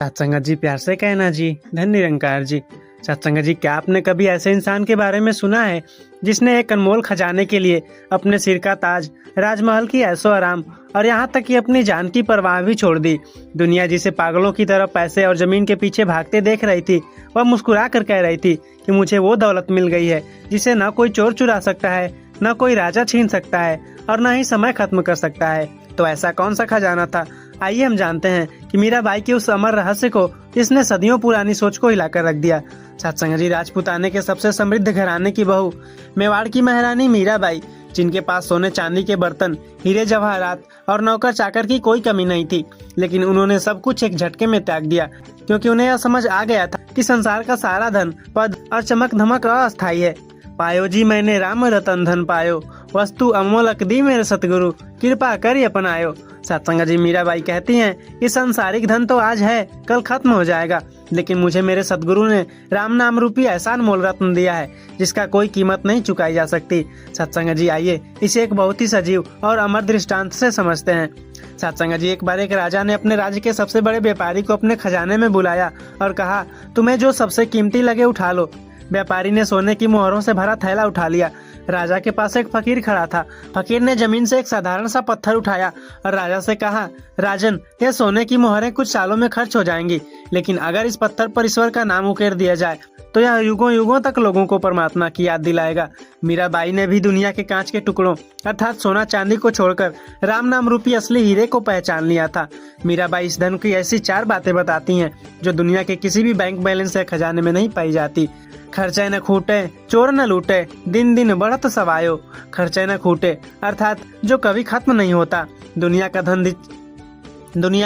सत्संगत जी, प्यार से कहना जी। धन निरंकार जी। सत्संगत जी, क्या आपने कभी ऐसे इंसान के बारे में सुना है जिसने एक अनमोल खजाने के लिए अपने सिर का ताज, राजमहल की ऐशो आराम और यहाँ तक कि अपनी जान की परवाह भी छोड़ दी। दुनिया जिसे पागलों की तरह पैसे और जमीन के पीछे भागते देख रही थी, वह मुस्कुरा कर कह रही थी कि मुझे वो दौलत मिल गई है जिसे न कोई चोर चुरा सकता है, न कोई राजा छीन सकता है और न ही समय खत्म कर सकता है। तो ऐसा कौन सा खजाना था? आइए हम जानते हैं कि मीराबाई के उस अमर रहस्य को जिसने सदियों पुरानी सोच को हिलाकर रख दिया। सत्संग जी, राजपूताने के सबसे समृद्ध घराने की बहू, मेवाड़ की महारानी मीराबाई, जिनके पास सोने चांदी के बर्तन, हीरे जवाहरात और नौकर चाकर की कोई कमी नहीं थी, लेकिन उन्होंने सब कुछ एक झटके में त्याग दिया, क्योंकि उन्हें यह समझ आ गया था कि संसार का सारा धन, पद और चमक धमक अस्थायी है। पायो जी मैंने राम रतन धन पायो, वस्तु अमोलक दी मेरे सतगुरु, कृपा कर अपनायो। सत्संग जी, मीराबाई कहती हैं कि सांसारिक धन तो आज है, कल खत्म हो जाएगा, लेकिन मुझे मेरे सतगुरु ने राम नाम रूपी ऐसा अनमोल रत्न दिया है जिसका कोई कीमत नहीं चुकाई जा सकती। सत्संग जी, आइए इसे एक बहुत ही सजीव और अमर दृष्टांत से समझते हैं। सत्संग जी, एक बार एक राजा ने अपने राज्य के सबसे बड़े व्यापारी को अपने खजाने में बुलाया और कहा, तुम्हें जो सबसे कीमती लगे उठा लो। व्यापारी ने सोने की मोहरों से भरा थैला उठा लिया। राजा के पास एक फकीर खड़ा था। फकीर ने जमीन से एक साधारण सा पत्थर उठाया और राजा से कहा, राजन, यह सोने की मोहरें कुछ सालों में खर्च हो जाएंगी, लेकिन अगर इस पत्थर पर ईश्वर का नाम उकेर दिया जाए तो यह युगों युगों तक लोगों को परमात्मा की याद दिलाएगा। मीराबाई ने भी दुनिया के कांच के टुकड़ों अर्थात सोना चांदी को छोड़कर राम नाम रूपी असली हीरे को पहचान लिया था। मीराबाई इस धन की ऐसी 4 बातें बताती हैं जो दुनिया के किसी भी बैंक बैलेंस या खजाने में नहीं पाई जाती। खर्चे न खूटे, चोर न लूटे, दिन दिन बढ़त सवायो। खर्चे न खूटे अर्थात जो कभी खत्म नहीं होता। दुनिया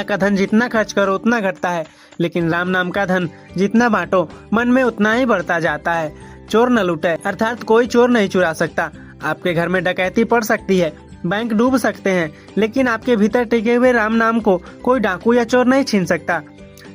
का धन जितना खर्च करो उतना घटता है, लेकिन राम नाम का धन जितना बांटो मन में उतना ही बढ़ता जाता है। चोर न लूटे अर्थात कोई चोर नहीं चुरा सकता। आपके घर में डकैती पड़ सकती है, बैंक डूब सकते हैं, लेकिन आपके भीतर टिके हुए राम नाम को कोई डाकू या चोर नहीं छीन सकता।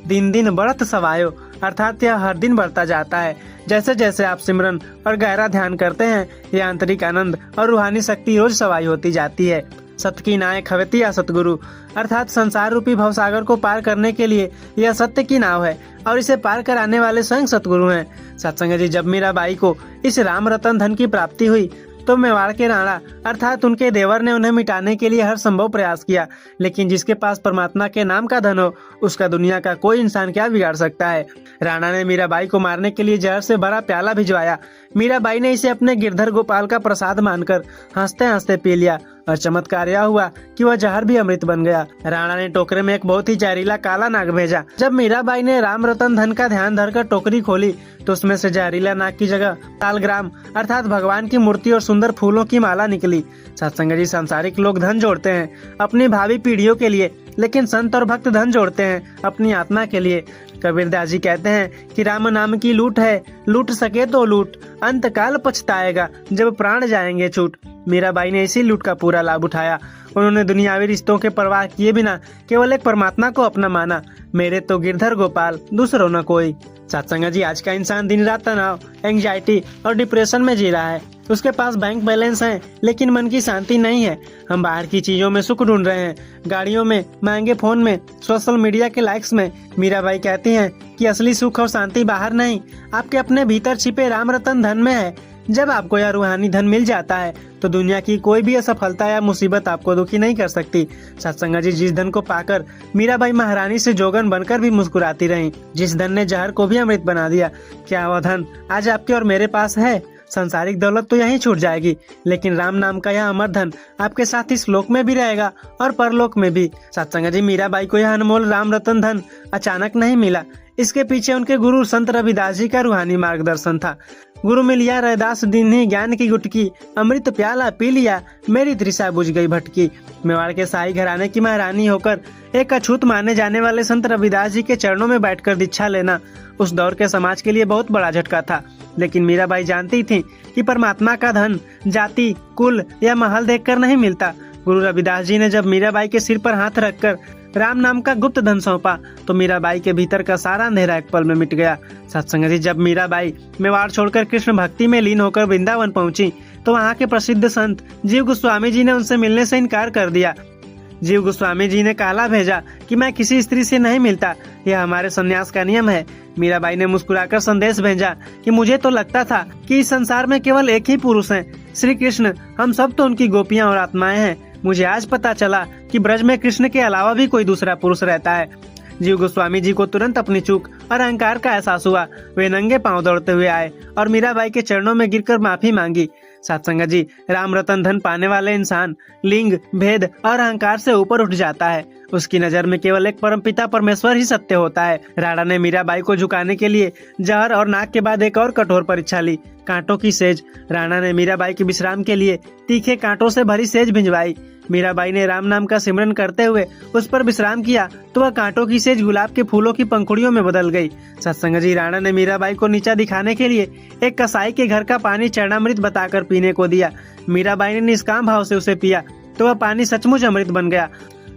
दिन दिन बढ़त सवायो अर्थात यह हर दिन बढ़ता जाता है। जैसे जैसे आप सिमरन और गहरा ध्यान करते हैं, यह आंतरिक आनंद और रूहानी शक्ति रोज सवाई होती जाती है। सत्य की नाव खवती या सतगुरु अर्थात संसार रूपी भवसागर को पार करने के लिए यह सत्य की नाव है और इसे पार कराने वाले स्वयं सतगुरु हैं। सत्संग जी, जब मीराबाई को इस राम रतन धन की प्राप्ति हुई तो मेवाड़ के राणा अर्थात उनके देवर ने उन्हें मिटाने के लिए हर संभव प्रयास किया, लेकिन जिसके पास परमात्मा के नाम का धन हो उसका दुनिया का कोई इंसान क्या बिगाड़ सकता है। राणा ने मीराबाई को मारने के लिए जहर से भरा प्याला भिजवाया। मीराबाई ने इसे अपने गिरधर गोपाल का प्रसाद मानकर हंसते हंसते पी लिया और चमत्कार यह हुआ कि वह जहर भी अमृत बन गया। राणा ने टोकरे में एक बहुत ही जहरीला काला नाग भेजा। जब मीराबाई ने राम रतन धन का ध्यान धरकर टोकरी खोली तो उसमें से जहरीला नाग की जगह तालग्राम अर्थात भगवान की मूर्ति और सुंदर फूलों की माला निकली। सत्संग जी, सांसारिक लोग धन जोड़ते हैं अपनी भावी पीढ़ियों के लिए, लेकिन संत और भक्त धन जोड़ते हैं अपनी आत्मा के लिए। कबीरदास जी कहते हैं कि राम नाम की लूट है, लूट सके तो लूट, अंत काल पछताएगा जब प्राण जाएंगे छूट। मीराबाई ने इसी लूट का पूरा लाभ उठाया। उन्होंने दुनियावी रिश्तों के परवाह किए बिना केवल एक परमात्मा को अपना माना। मेरे तो गिरधर गोपाल, दूसरों न कोई। सत्संग जी, आज का इंसान दिन रात तनाव, एंग्जाइटी और डिप्रेशन में जी रहा है। उसके पास बैंक बैलेंस है, लेकिन मन की शांति नहीं है। हम बाहर की चीजों में सुख ढूंढ रहे हैं, गाड़ियों में, महंगे फोन में, सोशल मीडिया के लाइक्स में। मीराबाई कहती हैं कि असली सुख और शांति बाहर नहीं, आपके अपने भीतर छिपे राम रतन धन में है। जब आपको यह रूहानी धन मिल जाता है तो दुनिया की कोई भी असफलता या मुसीबत आपको दुखी नहीं कर सकती। सत्संग जी, जिस धन को पाकर मीराबाई महारानी से जोगन बनकर भी मुस्कुराती रहीं, जिस धन ने जहर को भी अमृत बना दिया, क्या वह धन आज आपके और मेरे पास है? संसारिक दौलत तो यहीं छूट जाएगी, लेकिन राम नाम का यह अमर धन आपके साथ इस लोक में भी रहेगा और परलोक में भी। सत्संग जी, मीराबाई को यह अनमोल राम रतन धन अचानक नहीं मिला। इसके पीछे उनके गुरु संत रविदास जी का रूहानी मार्गदर्शन था। गुरु मिल लिया रैदास दीन्ही ज्ञान की गुटकी, अमृत प्याला पी लिया मेरी तृषा बुझ गई भटकी। मेवाड़ के शाही घराने की महारानी होकर एक अछूत माने जाने वाले संत रविदास जी के चरणों में बैठकर दीक्षा लेना उस दौर के समाज के लिए बहुत बड़ा झटका था। लेकिन मीराबाई जानती थी कि परमात्मा का धन जाति, कुल या महल देखकर नहीं मिलता। गुरु रविदास जी ने जब मीराबाई के सिर पर हाथ रखकर राम नाम का गुप्त धन सौंपा तो मीराबाई के भीतर का सारा अंधेरा एक पल में मिट गया। सत्संग जी, जब मीराबाई मेवाड़ छोड़कर कृष्ण भक्ति में लीन होकर वृंदावन पहुंची तो वहां के प्रसिद्ध संत जीव गोस्वामी जी ने उनसे मिलने से इनकार कर दिया। जीव गोस्वामी जी ने कहला भेजा कि मैं किसी स्त्री से नहीं मिलता, यह हमारे संन्यास का नियम है। मीराबाई ने मुस्कुराकर संदेश भेजा कि मुझे तो लगता था कि इस संसार में केवल एक ही पुरुष है, श्री कृष्ण। हम सब तो उनकी गोपियां और आत्माएं हैं। मुझे आज पता चला कि ब्रज में कृष्ण के अलावा भी कोई दूसरा पुरुष रहता है। जीव गोस्वामी जी को तुरंत अपनी चूक और अहंकार का एहसास हुआ। वे नंगे पांव दौड़ते हुए आए और मीराबाई के चरणों में गिरकर माफी मांगी। सत्संग जी, राम रतन धन पाने वाले इंसान लिंग, भेद और अहंकार से ऊपर उठ जाता है। उसकी नजर में केवल एक परमपिता परमेश्वर ही सत्य होता है। राणा ने मीराबाई को झुकाने के लिए जहर और नाक के बाद एक और कठोर परीक्षा ली, कांटों की सेज। राणा ने मीराबाई के विश्राम के लिए तीखे कांटों से भरी सेज भिजवाई। मीराबाई ने राम नाम का सिमरन करते हुए उस पर विश्राम किया तो वह कांटों की सेज गुलाब के फूलों की पंखुड़ियों में बदल गई। सत्संग जी, राणा ने मीराबाई को नीचा दिखाने के लिए एक कसाई के घर का पानी चरणामृत बताकर पीने को दिया। मीराबाई ने निष्काम भाव से उसे पिया तो वह पानी सचमुच अमृत बन गया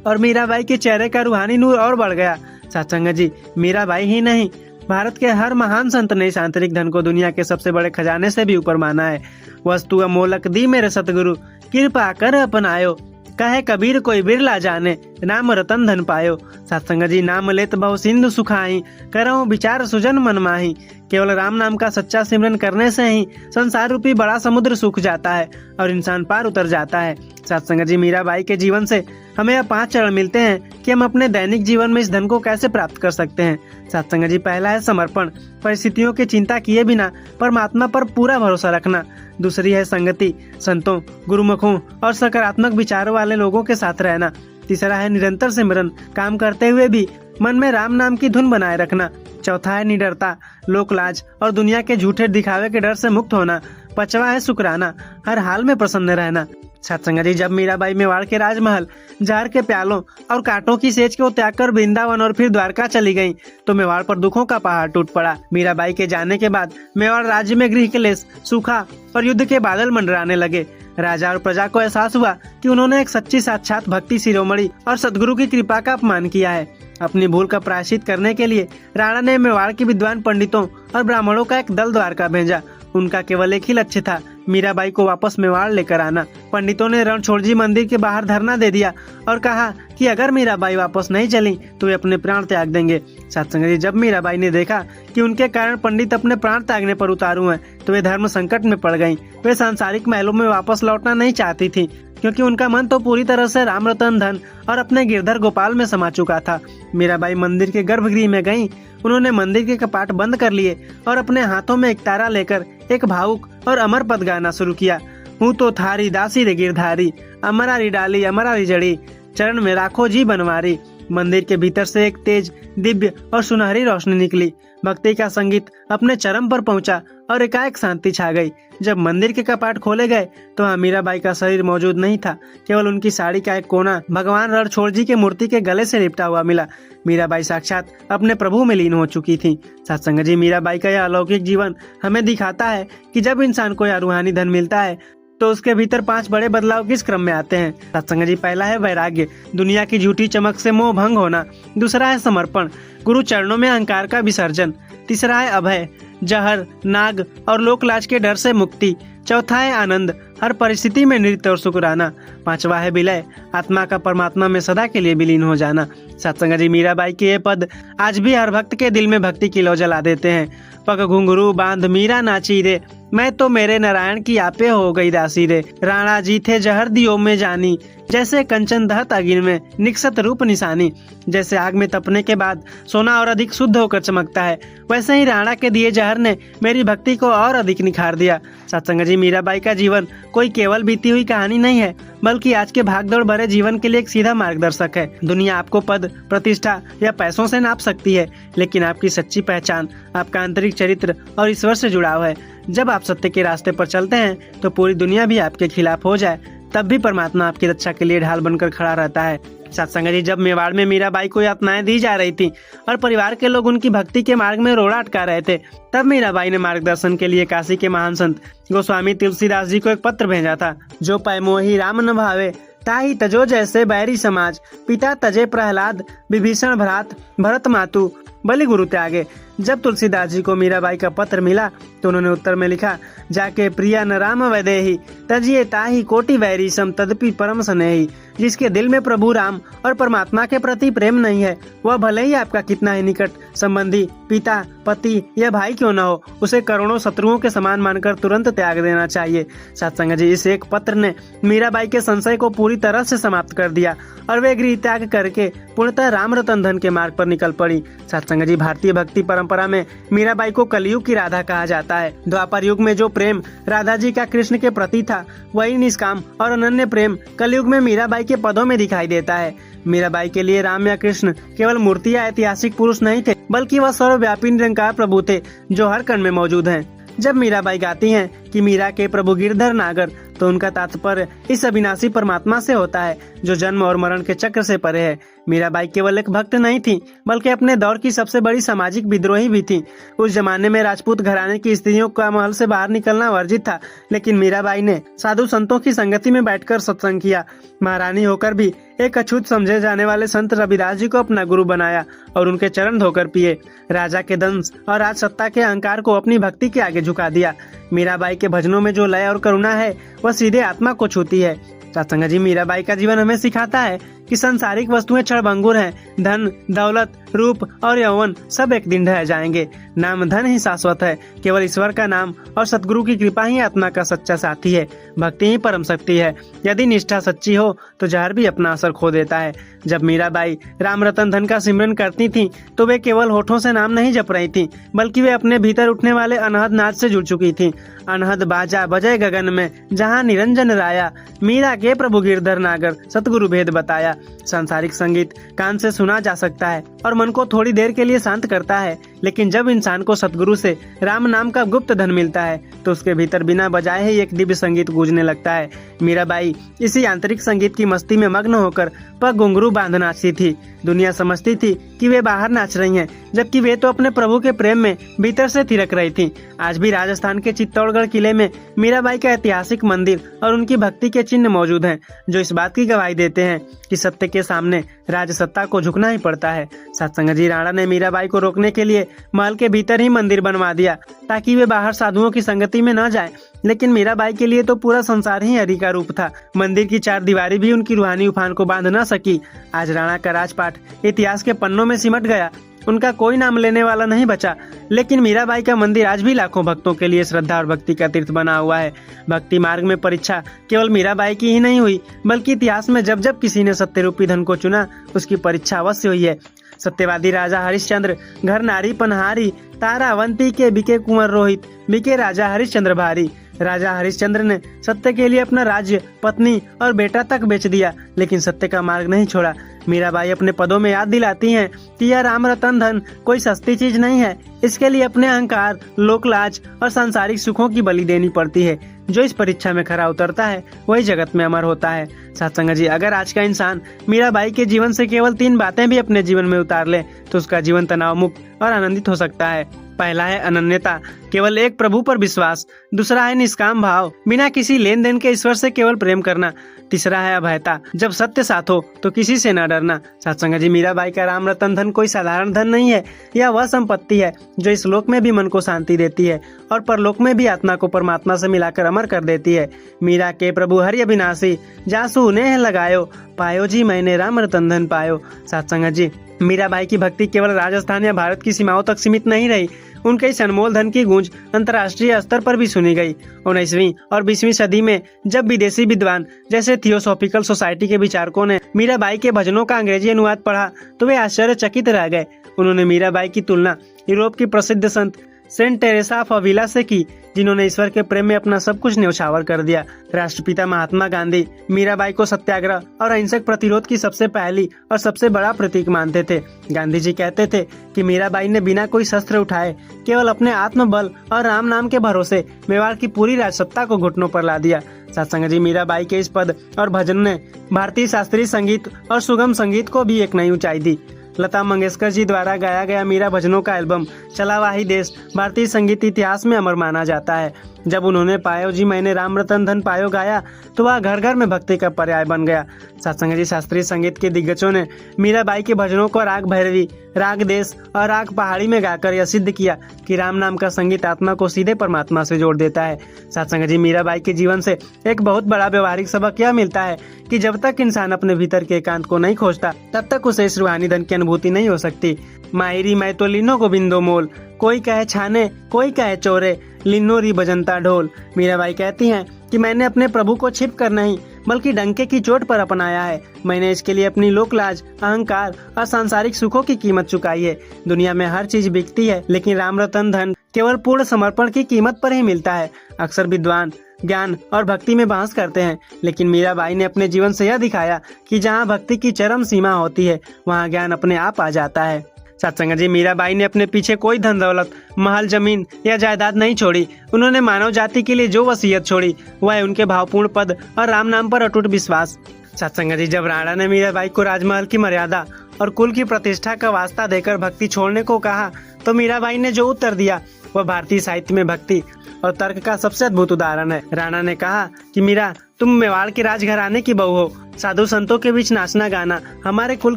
और मीराबाई के चेहरे का रूहानी नूर और बढ़ गया। सत्संग जी, मीराबाई ही नहीं, भारत के हर महान संत ने इस आंतरिक धन को दुनिया के सबसे बड़े खजाने से भी ऊपर माना है। वस्तु अमोलक दी मेरे सतगुरु, कृपा कर अपनायो। कहे कबीर कोई बिरला जाने, नाम रतन धन पायो। सत्संग जी, नाम लेत बहु सिंधु सुखाई, करऊं विचार सुजन मन माही। केवल राम नाम का सच्चा सिमरन करने से ही संसार रूपी बड़ा समुद्र सूख जाता है और इंसान पार उतर जाता है। सत्संग जी, मीराबाई के जीवन से हमें यह 5 चरण मिलते हैं कि हम अपने दैनिक जीवन में इस धन को कैसे प्राप्त कर सकते हैं। सत्संग जी, पहला है समर्पण, परिस्थितियों की चिंता किए बिना परमात्मा पर पूरा भरोसा रखना। दूसरी है संगति, संतों, गुरुमुखों और सकारात्मक विचारों वाले लोगों के साथ रहना। तीसरा है निरंतर सिमरन, काम करते हुए भी मन में राम नाम की धुन बनाए रखना। चौथा है निडरता, लोक लाज और दुनिया के झूठे दिखावे के डर से मुक्त होना। पांचवा है शुक्राना, हर हाल में प्रसन्न रहना। सत्संग जी, जब मीराबाई मेवाड़ के राजमहल, जहर के प्यालों और कांटों की सेज को त्याग कर वृंदावन और फिर द्वारका चली गईं, तो मेवाड़ पर दुखों का पहाड़ टूट पड़ा। मीराबाई के जाने के बाद मेवाड़ राज्य में गृह क्लेश, सूखा और युद्ध के बादल मंडराने लगे। राजा और प्रजा को एहसास हुआ कि उन्होंने एक सच्ची साक्षात भक्ति शिरोमणि और सदगुरु की कृपा का अपमान किया है। अपनी भूल का प्रायश्चित करने के लिए राणा ने मेवाड़ के विद्वान पंडितों और ब्राह्मणों का एक दल द्वारका भेजा। उनका केवल एक ही लक्ष्य था, मीराबाई को वापस मेवाड़ लेकर आना। पंडितों ने रणछोड़जी मंदिर के बाहर धरना दे दिया और कहा कि अगर मीराबाई वापस नहीं चली तो वे अपने प्राण त्याग देंगे। सत्संग जी, जब मीराबाई ने देखा कि उनके कारण पंडित अपने प्राण त्यागने पर उतारू हैं, तो वे धर्म संकट में पड़ गईं। वे सांसारिक महलों में वापस लौटना नहीं चाहती थी, क्योंकि उनका मन तो पूरी तरह से राम रतन धन और अपने गिरधर गोपाल में समा चुका था। मीराबाई मंदिर के गर्भगृह में गईं। उन्होंने मंदिर के कपाट बंद कर लिए और अपने हाथों में एक तारा लेकर एक भावुक और अमर पद गाना शुरू किया। हूँ तो थारी दासी रे गिरधारी, अमरारी डाली अमरारी जड़ी, चरण में राखो जी बनवारी। मंदिर के भीतर से एक तेज, दिव्य और सुनहरी रोशनी निकली। भक्ति का संगीत अपने चरम पर पहुंचा और एकाएक शांति छा गई। जब मंदिर के कपाट खोले गए तो वहाँ मीराबाई का शरीर मौजूद नहीं था, केवल उनकी साड़ी का एक कोना भगवान रणछोड़जी के मूर्ति के गले से लिपटा हुआ मिला। मीराबाई साक्षात अपने प्रभु में लीन हो चुकी थी। सत्संग जी, मीराबाई का यह अलौकिक जीवन हमें दिखाता है कि जब इंसान को यह रूहानी धन मिलता है तो उसके भीतर 5 बड़े बदलाव किस क्रम में आते हैं। सत्संग जी, पहला है वैराग्य, दुनिया की झूठी चमक से मोह भंग होना। दूसरा है समर्पण, गुरु चरणों में अहंकार का विसर्जन। तीसरा है अभय, जहर, नाग और लोकलाज के डर से मुक्ति। चौथा है आनंद, हर परिस्थिति में नृत्य और शुक्राना। पांचवा है विलय, आत्मा का परमात्मा में सदा के लिए विलीन हो जाना। सत्संग जी, मीराबाई के ये पद आज भी हर भक्त के दिल में भक्ति की लौ जला देते हैं। पग घुंघरू बांध मीरा नाची रे, मैं तो मेरे नारायण की आपे हो गई दासी रे। राणा जी थे जहर दियो में जानी, जैसे कंचन दहत अगिन में निकसत रूप निशानी। जैसे आग में तपने के बाद सोना और अधिक शुद्ध होकर चमकता है, वैसे ही राणा के दिए जहर ने मेरी भक्ति को और अधिक निखार दिया। सत्संग जी, मीराबाई का जीवन कोई केवल बीती हुई कहानी नहीं है, बल्कि आज के भागदौड़ भरे जीवन के लिए एक सीधा मार्गदर्शक है। दुनिया आपको पद, प्रतिष्ठा या पैसों से नाप सकती है, लेकिन आपकी सच्ची पहचान आपका आंतरिक चरित्र और ईश्वर से जुड़ाव है। जब आप सत्य के रास्ते पर चलते हैं तो पूरी दुनिया भी आपके खिलाफ हो जाए, तब भी परमात्मा आपकी रक्षा के लिए ढाल बनकर खड़ा रहता है। सत्संग जी, जब मेवाड़ में मीराबाई को यातनाएं दी जा रही थी और परिवार के लोग उनकी भक्ति के मार्ग में रोड़ा अटका रहे थे, तब मीराबाई ने मार्गदर्शन के लिए काशी के महान संत गोस्वामी तुलसीदास जी को एक पत्र भेजा था। जो पैमोही राम न भावे, ताही तजो जैसे बैरी समाज, पिता तजे प्रहलाद, विभीषण भ्रात भरत मातु, बलि गुरु त्यागे। जब तुलसीदास जी को मीराबाई का पत्र मिला तो उन्होंने उत्तर में लिखा, जाके प्रिया न राम वैदेही तजिए ताही कोटि वैरी सम तदपि परम स्नेही। जिसके दिल में प्रभु राम और परमात्मा के प्रति प्रेम नहीं है, वह भले ही आपका कितना ही निकट संबंधी, पिता, पति या भाई क्यों न हो, उसे करोड़ों शत्रुओं के समान मानकर तुरंत त्याग देना चाहिए। सत्संग जी, इस एक पत्र ने मीराबाई के संशय को पूरी तरह से समाप्त कर दिया और वे गृह त्याग करके पूर्णतः राम रतन धन के मार्ग पर निकल पड़ी। सत्संग जी, भारतीय भक्ति परंपरा में मीराबाई को कलयुग की राधा कहा जाता है। द्वापर युग में जो प्रेम राधा जी का कृष्ण के प्रति था, वही निष्काम और अनन्य प्रेम कलयुग में मीराबाई के पदों में दिखाई देता है। मीराबाई के लिए राम या कृष्ण केवल मूर्ति या ऐतिहासिक पुरुष नहीं थे, बल्कि वह सर्वव्यापी निरंकार प्रभु थे जो हर कण में मौजूद हैं। जब मीराबाई गाती हैं कि मीरा के प्रभु गिरधर नागर, तो उनका तात्पर्य इस अविनाशी परमात्मा से होता है जो जन्म और मरण के चक्र से परे है। मीराबाई केवल एक भक्त नहीं थी, बल्कि अपने दौर की सबसे बड़ी सामाजिक विद्रोही भी थी। उस जमाने में राजपूत घराने की स्त्रियों का महल से बाहर निकलना वर्जित था, लेकिन मीराबाई ने साधु संतों की संगति में बैठकर सत्संग किया। महारानी होकर भी एक अछूत समझे जाने वाले संत रविदास जी को अपना गुरु बनाया और उनके चरण धोकर पिए। राजा के दंश और राज सत्ता के अहंकार को अपनी भक्ति के आगे झुका दिया। मीराबाई के भजनों में जो लय और करुणा है, वह सीधे आत्मा को छूती है। सत्संग जी, मीराबाई का जीवन हमें सिखाता है कि सांसारिक वस्तुएं क्षणभंगुर हैं। धन, दौलत, रूप और यौवन सब एक दिन ढह जाएंगे। नाम धन ही शाश्वत है। केवल ईश्वर का नाम और सतगुरु की कृपा ही आत्मा का सच्चा साथी है। भक्ति ही परम शक्ति है। यदि निष्ठा सच्ची हो तो जहर भी अपना असर खो देता है। जब मीराबाई राम रतन धन का सिमरन करती थीं, तो वे केवल होठों से नाम नहीं जप रही थीं, बल्कि वे अपने भीतर उठने वाले अनहद नाद से जुड़ चुकी थीं। अनहद बाजा बजय गगन में, जहाँ निरंजन राया, मीरा के प्रभु गिरधर नागर, सतगुरु भेद बताया। सांसारिक संगीत कान से सुना जा सकता है और मन को थोड़ी देर के लिए शांत करता है, लेकिन जब इंसान को सतगुरु से राम नाम का गुप्त धन मिलता है, तो उसके भीतर बिना बजाए ही एक दिव्य संगीत गूंजने लगता है। मीराबाई इसी आंतरिक संगीत की मस्ती में मग्न होकर पग घुंघरू बांध नाचती थी। दुनिया समझती थी कि वे बाहर नाच रही हैं, जबकि वे तो अपने प्रभु के प्रेम में भीतर से थिरक रही थी। आज भी राजस्थान के चित्तौड़गढ़ किले में मीराबाई का ऐतिहासिक मंदिर और उनकी भक्ति के चिन्ह मौजूद हैं, जो इस बात की गवाही देते हैं कि सत्य के सामने राजसत्ता को झुकना ही पड़ता है। सत्संग जी, राणा ने मीराबाई को रोकने के लिए महल के भीतर ही मंदिर बनवा दिया, ताकि वे बाहर साधुओं की संगति में न जाएं। लेकिन मीराबाई के लिए तो पूरा संसार ही हरि का रूप था। मंदिर की चार दीवारी भी उनकी रूहानी उफान को बांध न सकी। आज राणा का राजपाट इतिहास के पन्नों में सिमट गया। उनका कोई नाम लेने वाला नहीं बचा, लेकिन मीराबाई का मंदिर आज भी लाखों भक्तों के लिए श्रद्धा और भक्ति का तीर्थ बना हुआ है। भक्ति मार्ग में परीक्षा केवल मीराबाई की ही नहीं हुई, बल्कि इतिहास में जब जब किसी ने सत्य रूपी धन को चुना, उसकी परीक्षा अवश्य हुई है। सत्यवादी राजा हरिश्चंद्र, घर नारी पनहारी, तारावंती के बिके कुंवर रोहित, बिके राजा हरिश्चंद्र भारी। राजा हरिश्चंद्र ने सत्य के लिए अपना राज्य, पत्नी और बेटा तक बेच दिया, लेकिन सत्य का मार्ग नहीं छोड़ा। मीराबाई अपने पदों में याद दिलाती हैं कि यह राम रतन धन कोई सस्ती चीज नहीं है। इसके लिए अपने अहंकार, लोकलाज और सांसारिक सुखों की बलि देनी पड़ती है। जो इस परीक्षा में खरा उतरता है, वही जगत में अमर होता है। सत्संग जी, अगर आज का इंसान मीराबाई के जीवन से केवल 3 बातें भी अपने जीवन में उतार ले, तो उसका जीवन तनाव मुक्त और आनंदित हो सकता है। पहला है अनन्यता, केवल एक प्रभु पर विश्वास। दूसरा है निष्काम भाव, बिना किसी लेन देन के ईश्वर से केवल प्रेम करना। तीसरा है अभयता, जब सत्य साथ हो तो किसी से न डरना। सत्संग जी, मीराबाई का राम रतन धन कोई साधारण धन नहीं है। यह वह संपत्ति है जो इस लोक में भी मन को शांति देती है और परलोक में भी आत्मा को परमात्मा से मिलाकर अमर कर देती है। मीरा के प्रभु हरि अविनाशी, जासु नेह लगायो, पायो जी मैंने राम रतन धन पायो। सत्संग जी, मीराबाई की भक्ति केवल राजस्थान या भारत की सीमाओं तक सीमित नहीं रही। उनके इस अनमोल धन की गूंज अंतर्राष्ट्रीय स्तर पर भी सुनी गई। 19वीं और 20वीं सदी में जब विदेशी विद्वान जैसे थियोसॉफिकल सोसाइटी के विचारकों ने मीराबाई के भजनों का अंग्रेजी अनुवाद पढ़ा, तो वे आश्चर्यचकित रह गए। उन्होंने मीराबाई की तुलना यूरोप की प्रसिद्ध संत सेंट टेरेसा ऑफ अविला से की, जिन्होंने ईश्वर के प्रेम में अपना सब कुछ न्यौछावर कर दिया। राष्ट्रपिता महात्मा गांधी मीराबाई को सत्याग्रह और अहिंसक प्रतिरोध की सबसे पहली और सबसे बड़ा प्रतीक मानते थे। गांधी जी कहते थे कि मीराबाई ने बिना कोई शस्त्र उठाए केवल अपने आत्मबल और राम नाम के भरोसे मेवाड़ की पूरी राजसत्ता को घुटनों पर ला दिया। सत्संग जी, मीराबाई के इस पद और भजन ने भारतीय शास्त्रीय संगीत और सुगम संगीत को भी एक नई ऊंचाई दी। लता मंगेशकर जी द्वारा गाया गया मीरा भजनों का एल्बम चला वाही देश भारतीय संगीत इतिहास में अमर माना जाता है। जब उन्होंने पायो जी मैंने राम रतन धन पायो गाया तो वह घर घर में भक्ति का पर्याय बन गया। सत्संग जी, शास्त्रीय संगीत के दिग्गजों ने मीराबाई के भजनों को राग भैरवी, राग देश और राग पहाड़ी में गाकर यह सिद्ध किया कि राम नाम का संगीत आत्मा को सीधे परमात्मा से जोड़ देता है। सत्संग जी, मीराबाई के जीवन से एक बहुत बड़ा व्यवहारिक सबक यह मिलता है कि जब तक इंसान अपने भीतर के एकांत को नहीं खोजता तब तक उसे इस रूहानी धन की अनुभूति नहीं हो सकती। मायरी मैं तो लीनो गोविंदो मोल, कोई कहे छाने कोई कहे चोरे, लिन्नो री बजंता ढोल। मीराबाई कहती हैं कि मैंने अपने प्रभु को छिप कर नहीं बल्कि डंके की चोट पर अपनाया है। मैंने इसके लिए अपनी लोक लाज, अहंकार और सांसारिक सुखों की कीमत चुकाई है। दुनिया में हर चीज बिकती है लेकिन राम रतन धन केवल पूर्ण समर्पण की कीमत पर ही मिलता है। अक्सर विद्वान ज्ञान और भक्ति में बहस करते हैं लेकिन मीराबाई ने अपने जीवन से यह दिखाया कि जहाँ भक्ति की चरम सीमा होती है वहाँ ज्ञान अपने आप आ जाता है। सत्संग जी, मीराबाई ने अपने पीछे कोई धन दौलत, महल, जमीन या जायदाद नहीं छोड़ी। उन्होंने मानव जाति के लिए जो वसीयत छोड़ी वह है उनके भावपूर्ण पद और राम नाम पर अटूट विश्वास। सत्संग जी, जब राणा ने मीराबाई को राजमहल की मर्यादा और कुल की प्रतिष्ठा का वास्ता देकर भक्ति छोड़ने को कहा तो मीराबाई ने जो उत्तर दिया वह भारतीय साहित्य में भक्ति और तर्क का सबसे अद्भुत उदाहरण है। राणा ने कहा कि मीरा, तुम मेवाड़ के राजघराने की बहू हो, साधु संतों के बीच नाचना गाना हमारे कुल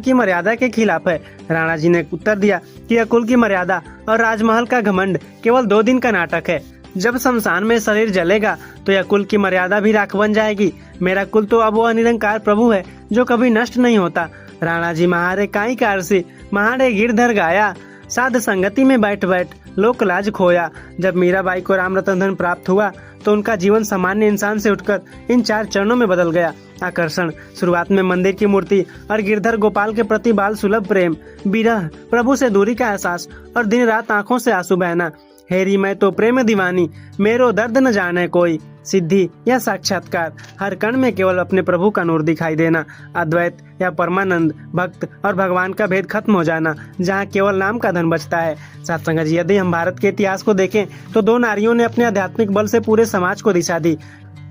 की मर्यादा के खिलाफ है। राणा जी ने उत्तर दिया कि यह कुल की मर्यादा और राजमहल का घमंड केवल 2 दिन का नाटक है। जब शमशान में शरीर जलेगा तो यह कुल की मर्यादा भी राख बन जाएगी। मेरा कुल तो अब वह निरंकार प्रभु है जो कभी नष्ट नहीं होता। राणा जी, महारे काई कार से महारे गिरधर गाया, साध संगति में बैठ बैठ लोक लाज खोया। जब मीराबाई को राम रतन धन प्राप्त हुआ तो उनका जीवन सामान्य इंसान से उठकर इन 4 चरणों में बदल गया। आकर्षण, शुरुआत में मंदिर की मूर्ति और गिरधर गोपाल के प्रति बाल सुलभ प्रेम, विरह, प्रभु से दूरी का एहसास और दिन रात आंखों से आंसू बहना। हेरी मैं तो प्रेम दीवानी, मेरो दर्द न जाने कोई, सिद्धि या साक्षात्कार, हर कण में केवल अपने प्रभु का नूर दिखाई देना। अद्वैत या परमानंद, भक्त और भगवान का भेद खत्म हो जाना, जहाँ केवल नाम का धन बचता है। सत्संग जी, यदि हम भारत के इतिहास को देखें तो 2 नारियों ने अपने आध्यात्मिक बल से पूरे समाज को दिशा दी।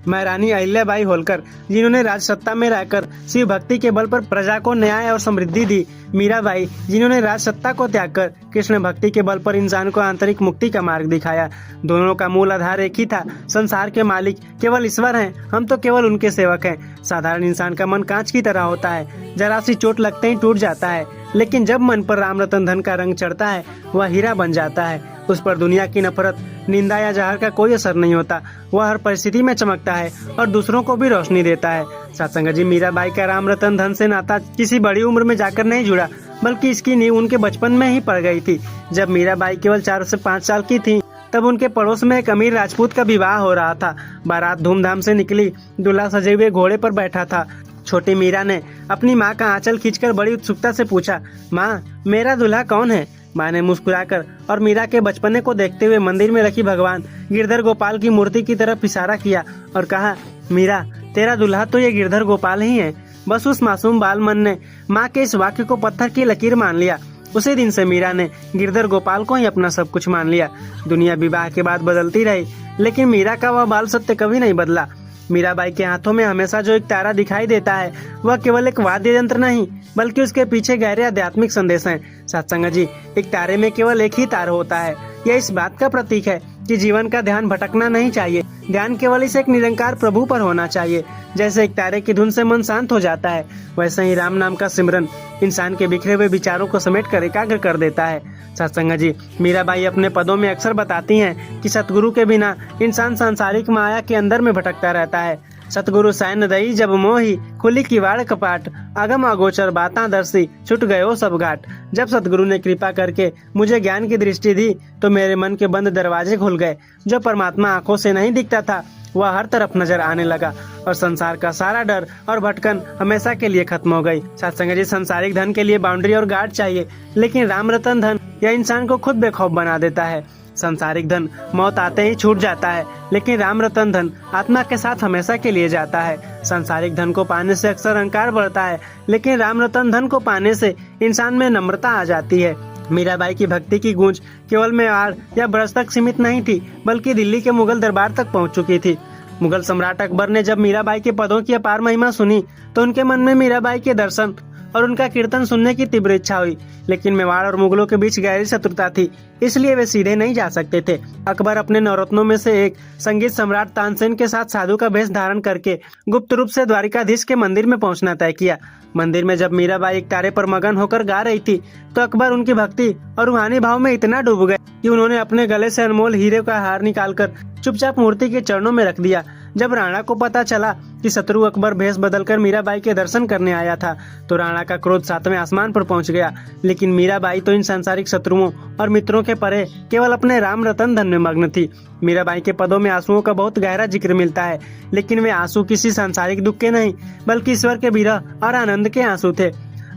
महारानी अहिल्याबाई होलकर, जिन्होंने राजसत्ता में रहकर शिव भक्ति के बल पर प्रजा को न्याय और समृद्धि दी। मीराबाई, जिन्होंने राजसत्ता को त्याग कर कृष्ण भक्ति के बल पर इंसान को आंतरिक मुक्ति का मार्ग दिखाया। दोनों का मूल आधार एक ही था, संसार के मालिक केवल ईश्वर हैं, हम तो केवल उनके सेवक हैं। साधारण इंसान का मन कांच की तरह होता है, जरा सी चोट लगते ही टूट जाता है, लेकिन जब मन पर राम रतन धन का रंग चढ़ता है वह हीरा बन जाता है। उस पर दुनिया की नफरत, निंदा या जहर का कोई असर नहीं होता। वह हर परिस्थिति में चमकता है और दूसरों को भी रोशनी देता है। सत्संग जी, मीराबाई का राम रतन धन से नाता किसी बड़ी उम्र में जाकर नहीं जुड़ा बल्कि इसकी नींव उनके बचपन में ही पड़ गई थी। जब मीराबाई केवल 4 से 5 साल की थी तब उनके पड़ोस में एक अमीर राजपूत का विवाह हो रहा था। बारात धूमधाम से निकली, दूल्हा सजे हुए घोड़े पर बैठा था। छोटी मीरा ने अपनी माँ का आंचल खींचकर बड़ी उत्सुकता से पूछा, माँ, मेरा दूल्हा कौन है? माँ ने मुस्कुराकर और मीरा के बचपने को देखते हुए मंदिर में रखी भगवान गिरधर गोपाल की मूर्ति की तरफ इशारा किया और कहा, मीरा, तेरा दूल्हा तो ये गिरधर गोपाल ही है। बस उस मासूम बाल मन ने माँ के इस वाक्य को पत्थर की लकीर मान लिया। उसी दिन से मीरा ने गिरधर गोपाल को ही अपना सब कुछ मान लिया। दुनिया विवाह के बाद बदलती रही लेकिन मीरा का वह बाल सत्य कभी नहीं बदला। मीराबाई के हाथों में हमेशा जो एक तारा दिखाई देता है वह केवल एक वाद्य यंत्र नहीं बल्कि उसके पीछे गहरे आध्यात्मिक संदेश हैं। सत्संग जी, एक तारे में केवल एक ही तार होता है। यह इस बात का प्रतीक है कि जीवन का ध्यान भटकना नहीं चाहिए। ध्यान केवल इस एक निरंकार प्रभु पर होना चाहिए। जैसे एक तारे की धुन से मन शांत हो जाता है वैसे ही राम नाम का सिमरन इंसान के बिखरे हुए विचारों को समेट कर एकाग्र कर देता है। सत्संग जी, मीराबाई अपने पदों में अक्सर बताती हैं कि सतगुरु के बिना इंसान सांसारिक माया के अंदर में भटकता रहता है। सतगुरु सैन दई जब मोही, खुली किवाड़ कपाट, अगम अगोचर बाता दर्शी, छुट गयो सब घाट। जब सतगुरु ने कृपा करके मुझे ज्ञान की दृष्टि दी तो मेरे मन के बंद दरवाजे खुल गए। जो परमात्मा आंखों से नहीं दिखता था वह हर तरफ नजर आने लगा और संसार का सारा डर और भटकन हमेशा के लिए खत्म हो गई। सत्संग जी, संसारिक धन के लिए बाउंड्री और गार्ड चाहिए लेकिन राम रतन धन यह इंसान को खुद बेखौफ बना देता है। संसारिक धन मौत आते ही छूट जाता है लेकिन राम रतन धन आत्मा के साथ हमेशा के लिए जाता है। संसारिक धन को पाने से अक्सर अहंकार बढ़ता है लेकिन राम रतन धन को पाने से इंसान में नम्रता आ जाती है। मीराबाई की भक्ति की गूंज केवल मेवाड़ या ब्रज तक सीमित नहीं थी बल्कि दिल्ली के मुगल दरबार तक पहुंच चुकी थी। मुगल सम्राट अकबर ने जब मीराबाई के पदों की अपार महिमा सुनी तो उनके मन में मीराबाई के दर्शन और उनका कीर्तन सुनने की तीव्र इच्छा हुई। लेकिन मेवाड़ और मुगलों के बीच गहरी शत्रुता थी, इसलिए वे सीधे नहीं जा सकते थे। अकबर अपने नवरत्नों में से एक संगीत सम्राट तानसेन के साथ साधु का वेश धारण करके गुप्त रूप से द्वारिकाधीश के मंदिर में पहुंचना तय किया। मंदिर में जब मीराबाई एक तारे पर मगन होकर गा रही थी तो अकबर उनकी भक्ति और रूहानी भाव में इतना डूब गए कि उन्होंने अपने गले से अनमोल हीरे का हार निकालकर चुपचाप मूर्ति के चरणों में रख दिया। जब राणा को पता चला कि शत्रु अकबर भेष बदलकर मीराबाई के दर्शन करने आया था तो राणा का क्रोध सातवें आसमान पर पहुंच गया। लेकिन मीराबाई तो इन सांसारिक शत्रुओं और मित्रों के परे केवल अपने राम रतन धन में मग्न थी। मीराबाई के पदों में आंसुओं का बहुत गहरा जिक्र मिलता है, लेकिन वे आंसू किसी सांसारिक दुख के नहीं बल्कि ईश्वर के विरह और आनंद के आंसू थे।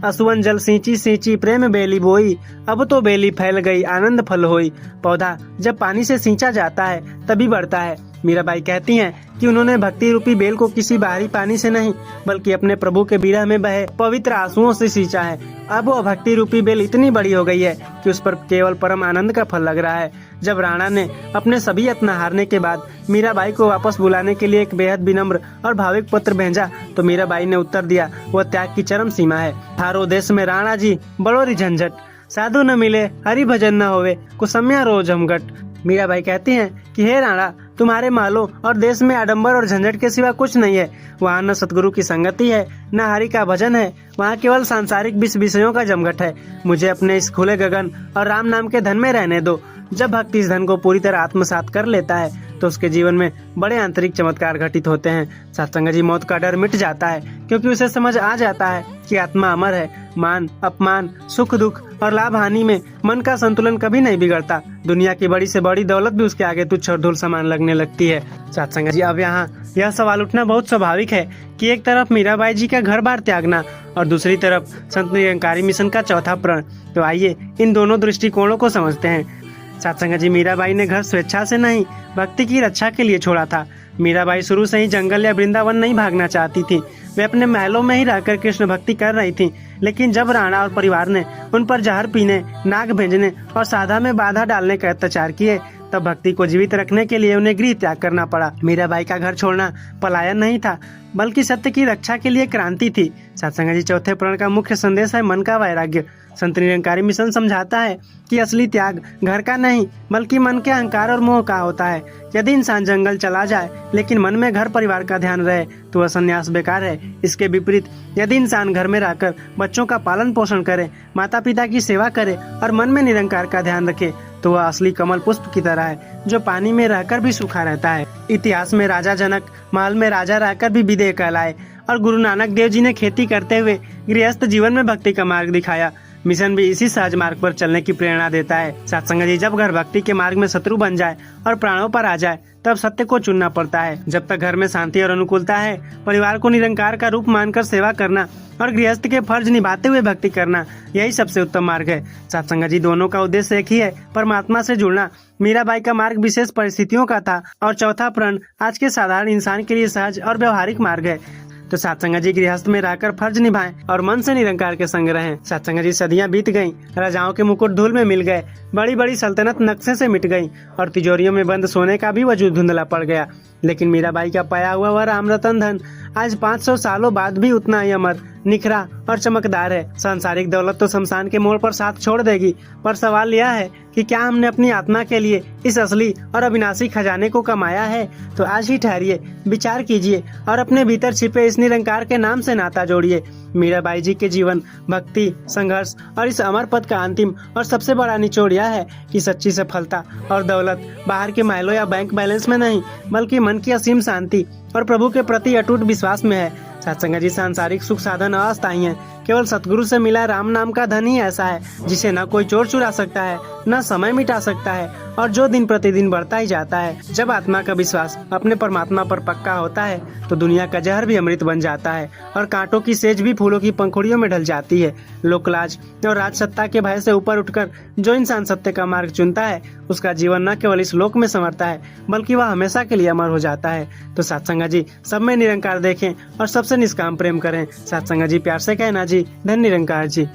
असुवन जल सींची सींची प्रेम बेली बोई, अब तो बेली फैल गई आनंद फल होई। पौधा जब पानी से सींचा जाता है तभी बढ़ता है। मीराबाई कहती हैं कि उन्होंने भक्ति रूपी बेल को किसी बाहरी पानी से नहीं बल्कि अपने प्रभु के विरह में बहे पवित्र आंसुओं से सींचा है। अब वो भक्ति रूपी बेल इतनी बड़ी हो गई है कि उस पर केवल परम आनंद का फल लग रहा है। जब राणा ने अपने सभी यत्न हारने के बाद मीराबाई को वापस बुलाने के लिए एक बेहद विनम्र और भाविक पत्र भेजा तो मीराबाई ने उत्तर दिया, वह त्याग की चरम सीमा है। थारो देश में राणा जी बड़ोरी झंझट, साधु न मिले हरि भजन न होवे, कुसम्या रोज हमगट। मीराबाई कहती हैं कि हे राणा, तुम्हारे महलों और देश में आडंबर और झंझट के सिवा कुछ नहीं है। वहाँ न सतगुरु की संगति है, न हरि का भजन है, वहाँ केवल सांसारिक विषयों का जमघट है। मुझे अपने इस खुले गगन और राम नाम के धन में रहने दो। जब भक्ति इस धन को पूरी तरह आत्मसात कर लेता है तो उसके जीवन में बड़े आंतरिक चमत्कार घटित होते हैं। सत्संग जी, मौत का डर मिट जाता है क्योंकि उसे समझ आ जाता है कि आत्मा अमर है। मान अपमान, सुख दुख और लाभ हानि में मन का संतुलन कभी नहीं बिगड़ता। दुनिया की बड़ी से बड़ी दौलत भी उसके आगे तुच्छ और धूल समान लगने लगती है। सत्संग जी, अब यहाँ यह सवाल उठना बहुत स्वाभाविक है कि एक तरफ मीराबाई जी का घर बार त्यागना और दूसरी तरफ संत निरंकारी मिशन का चौथा प्रण। तो आइए इन दोनों दृष्टिकोणों को समझते हैं। सत्संग जी, मीराबाई ने घर स्वेच्छा से नहीं भक्ति की रक्षा के लिए छोड़ा था। मीराबाई शुरू से ही जंगल या वृंदावन नहीं भागना चाहती थी। वे अपने महलों में ही रहकर कृष्ण भक्ति कर रही थी। लेकिन जब राणा और परिवार ने उन पर जहर पीने, नाग भेजने और साधा में बाधा डालने का अत्याचार किए तब भक्ति को जीवित रखने के लिए उन्हें गृह त्याग करना पड़ा। मीराबाई का घर छोड़ना पलायन नहीं था बल्कि सत्य की रक्षा के लिए क्रांति थी। सत्संग जी, चौथे प्रण का मुख्य संदेश है मन का वैराग्य। संत निरंकारी मिशन समझाता है कि असली त्याग घर का नहीं बल्कि मन के अहंकार और मोह का होता है। यदि इंसान जंगल चला जाए लेकिन मन में घर परिवार का ध्यान रहे तो वह संन्यास बेकार है। इसके विपरीत यदि इंसान घर में रहकर बच्चों का पालन पोषण करे, माता पिता की सेवा करे और मन में निरंकार का ध्यान रखे तो वह असली कमल पुष्प की तरह है जो पानी में रहकर भी सूखा रहता है। इतिहास में राजा जनक महल में राजा रहकर भी विदेह कहलाए और गुरु नानक देव जी ने खेती करते हुए गृहस्थ जीवन में भक्ति का मार्ग दिखाया। मिशन भी इसी सहज मार्ग पर चलने की प्रेरणा देता है। सत्संग जी, जब घर भक्ति के मार्ग में शत्रु बन जाए और प्राणों पर आ जाए तब सत्य को चुनना पड़ता है। जब तक घर में शांति और अनुकूलता है, परिवार को निरंकार का रूप मानकर सेवा करना और गृहस्थ के फर्ज निभाते हुए भक्ति करना, यही सबसे उत्तम मार्ग है। सत्संग जी, दोनों का उद्देश्य एक ही है, परमात्मा से जुड़ना। मीराबाई का मार्ग विशेष परिस्थितियों का था और चौथा प्रण आज के साधारण इंसान के लिए सहज और व्यवहारिक मार्ग है। तो सत्संग जी, गृहस्थ में रहकर फर्ज निभाएं और मन से निरंकार के संग रहें। सत्संग जी, सदियां बीत गईं, राजाओं के मुकुट धूल में मिल गए, बड़ी बड़ी सल्तनत नक्शे से मिट गई और तिजोरियों में बंद सोने का भी वजूद धुंधला पड़ गया। लेकिन मीराबाई का पाया हुआ वह राम रतन धन आज 500 सालों बाद भी उतना ही अमर, निखरा और चमकदार है। सांसारिक दौलत तो शमशान के मोड़ पर साथ छोड़ देगी, पर सवाल यह है कि क्या हमने अपनी आत्मा के लिए इस असली और अविनाशी खजाने को कमाया है? तो आज ही ठहरिए, विचार कीजिए और अपने भीतर छिपे इस निरंकार के नाम से नाता जोड़िए। मीराबाई जी के जीवन, भक्ति, संघर्ष और इस अमर पद का अंतिम और सबसे बड़ा निचोड़ यह है कि सच्ची सफलता और दौलत बाहर के महलों या बैंक बैलेंस में नहीं बल्कि मन की असीम शांति और प्रभु के प्रति अटूट विश्वास में है। सत्संग जी, सांसारिक सुख साधन अस्थायी है। केवल सतगुरु से मिला राम नाम का धन ही ऐसा है जिसे न कोई चोर चुरा सकता है, न समय मिटा सकता है और जो दिन प्रतिदिन बढ़ता ही जाता है। जब आत्मा का विश्वास अपने परमात्मा पर पक्का होता है तो दुनिया का जहर भी अमृत बन जाता है और कांटों की सेज भी फूलों की पंखुड़ियों में ढल जाती है। लोकलाज और राजसत्ता के भय से ऊपर उठकर जो इंसान सत्य का मार्ग चुनता है उसका जीवन न केवल इस लोक में संवरता है बल्कि वह हमेशा के लिए अमर हो जाता है। तो सत्संग जी, सब में निरंकार देखें और सबसे निष्काम प्रेम करें। सत्संग जी, प्यार से कहना जी, धन निरंकार जी।